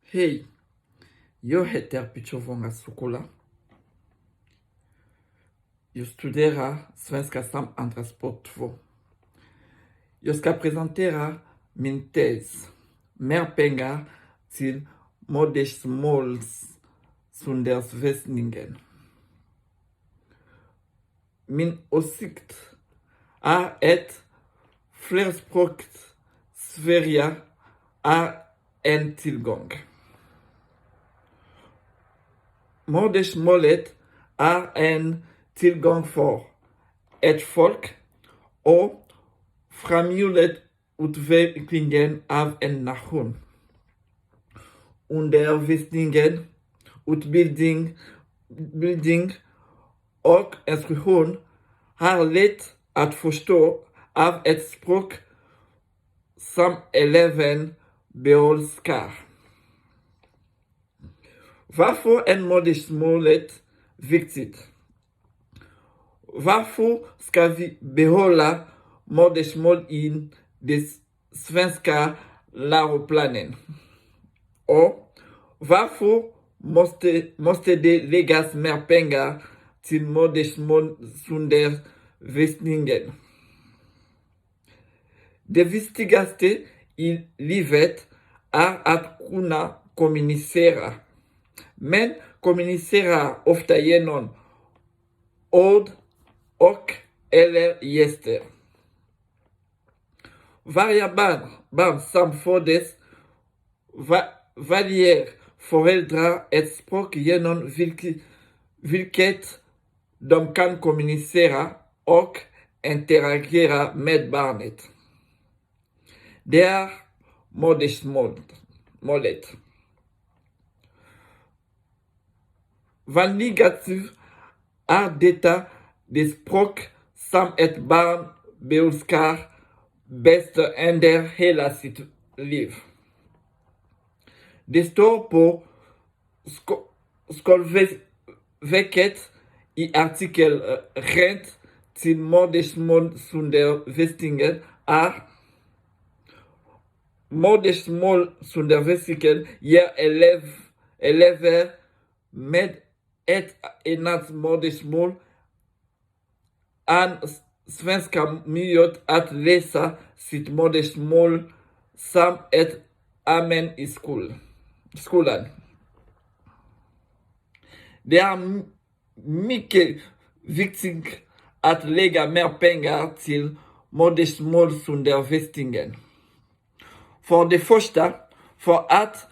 Hej, jag heter Pichuvonga Sukula. Jag studerar Svenska som andraspråk 2. Jag ska presentera min tes, Mer pengar till modersmålsundervisningen. Min åsikt är att flerspråkigt Sverige är en tillgång. Modersmålet är en tillgång för ett folk och framhjulet utvecklingen av en nation. Undervisningen, utbildning och instruktion har lätt att förstå av ett språk som eleven behärskar. Varför är modersmålet viktigt? Varför ska vi behålla modersmål i den svenska läroplanen? Och varför måste det läggas mer pengar till modersmålsundervisningen? Det viktigaste i livet är att kunna kommunicera. Men kommunicerar ofta genom ord och eller gester. Varje barn som föddes väljer föräldrar ett språk genom vilket de kan kommunicera och interagera med barnet. Det är modersmålet. Vanligast är detta det språk som ett barn behärskar bäst under hela sitt liv. Det står på Skolverket i artikel Rätt till modersmålsundervisningen är modersmålsundervisningen ger elever med ett annat modersmål än svenska möjlighet att läsa sitt modersmål som ett ämne i skolan. Det är mycket viktigt att lägga mer pengar till modersmålsundervisningen. För det första, för att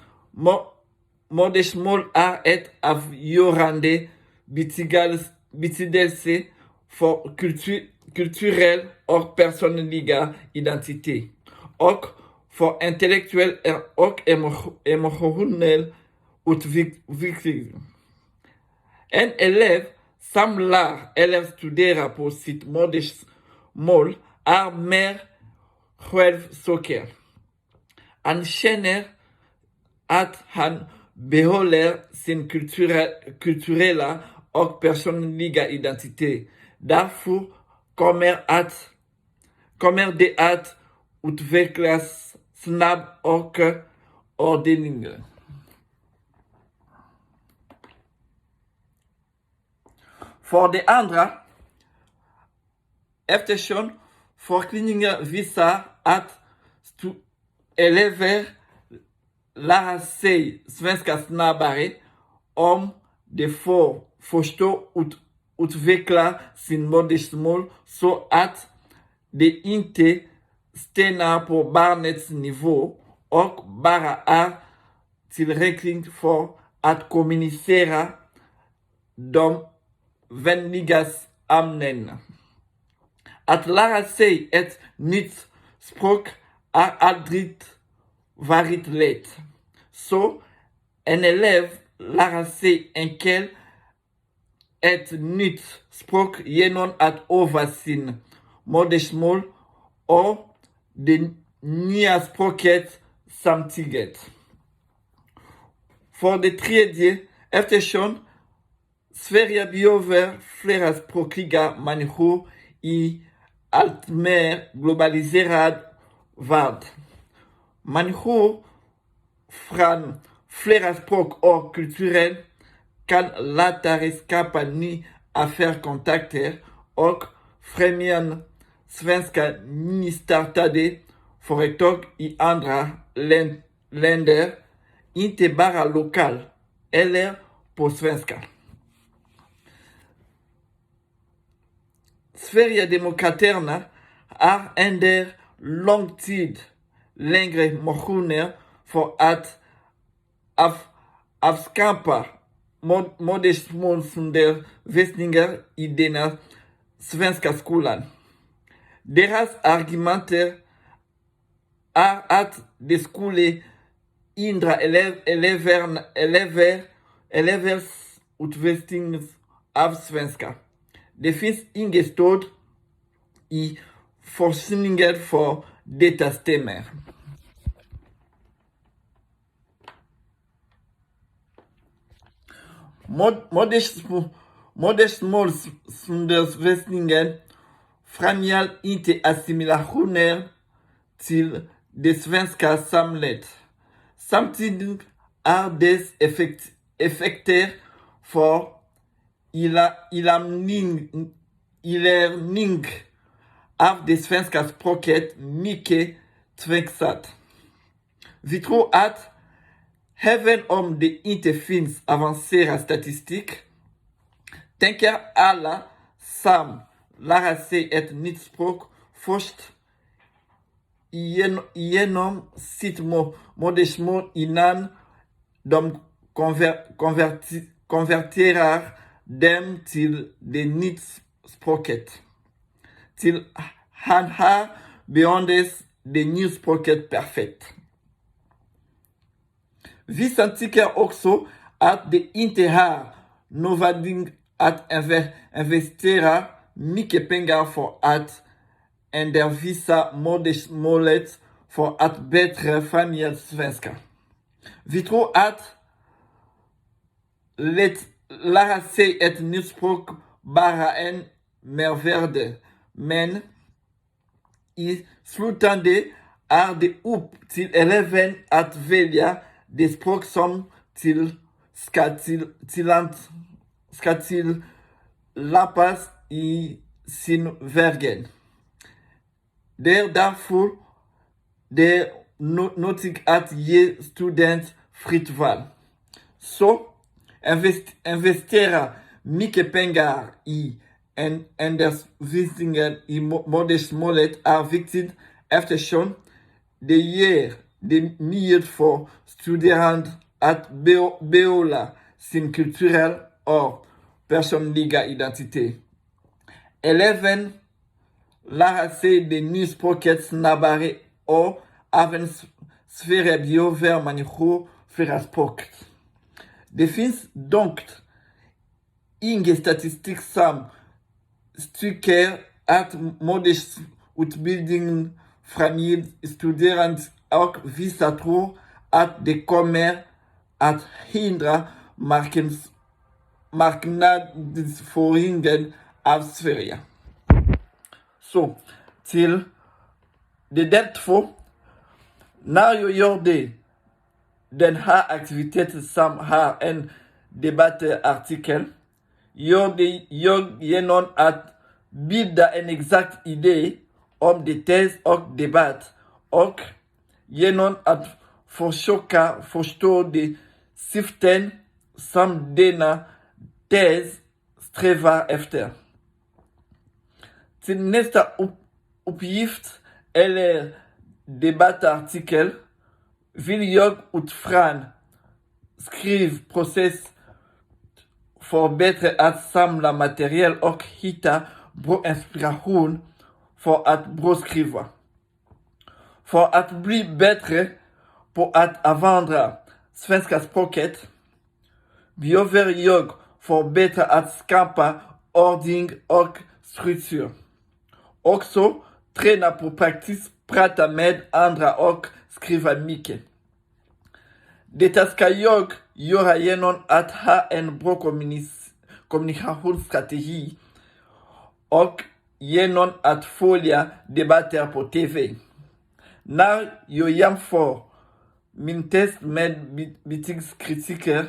modersmål är ett avgörande betydelse för kulturell och personliga identitet och för intellektuell och emotionell utveckling. En elev som lär eller studerar på sitt modersmål är mer självsäker. Han känner att han behåller sin kulturella och personliga identitet. Därför kommer det att utvecklas snabbt och ordentligt. För det andra, eftersom forskningen visar att elever lär sig svenska snabbare om de får förstå och utveckla sin modersmål så att det inte stannar på barnets nivå och bara är tillräckligt för att kommunicera de vanligaste ämnena. Att lära sig ett nytt språk har aldrig varit lätt. Så en elev lär sig enkelt ett nytt språk genom att öva sin modersmål och det nya språket samtidigt. För det tredje, eftersom Sverige behöver flerspråkiga människor i allt mer globaliserad värld. Människor från flera språk och kulturer kan lättare skapa nya affärskontakter och främja svenska nystartade företag i andra länder, inte bara lokalt eller på svenska. Sverigedemokraterna har under lång tid längre motioner för att avskaffa modersmålsundervisningar i den svenska skolan. Deras argumenter är att det skulle hindra elevers utveckling av svenska. Det finns inget stöd i forskningen för detta stämmer. Modersmålsundervisningen främjar inte assimilationer till det svenska samhället. Samtidigt är dess effekter för inlärning av det svenska språket mycket tveksamt. Vi tror att även om det inte finns avancerad statistik, tänker alla som lära sig ett nytt språk först genom sitt modersmål innan de konverterar dem till det nya språket. Till han har behandlas det nya språket perfekt. Vissa tycker också att det inte har nödvändigt att investera mycket pengar för att undervisa modersmålet för att bättre främja svenska. Vi tror att lära sig ett nytt språk bara en mervärde, men i slutändan är det upp till eleven att välja det språk som ska tillämpas i sin vägen. Det är därför det är nödvändigt att ge student fritt val. Så investera mycket pengar i undervisningen i modersmålet är viktigt eftersom det ger det möjlighet för studerande att behålla sin kulturella och personliga identitet. Eleven lär sig det nya språket snabbare och även Sverige behöver människor flera språk. Det finns dock ingen statistik som styrker att modersutbildningen främjar studerande och vissa tror att det kommer att hindra marknadsföringen av Sverige. Så, till det del 2. När jag gör det, den här aktiviteten som har en debattartikel, gör det jag genom att bilda en exakt idé om det tes och debatt och genom att försöka förstå de syften som denna tes strävar efter. Till nästa uppgift eller debattartikel vill jag utifrån skrivprocess för bättre att samla material och hitta bra inspiration för att bra skriva. För att bli bättre på att använda svenska språket behöver jag förbättra att skapa ordning och struktur. Också träna på praktiskt prata med andra och skriva mycket. Detta ska jag göra genom att ha en bra kommunikationsstrategi och genom att följa debatter på TV. När jag jämför min test med betigskritiker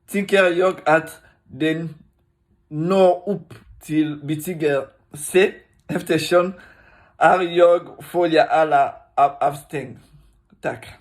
tinker jag att den når upp till betiger C eftersom är jag följer alla avstängd. Tack.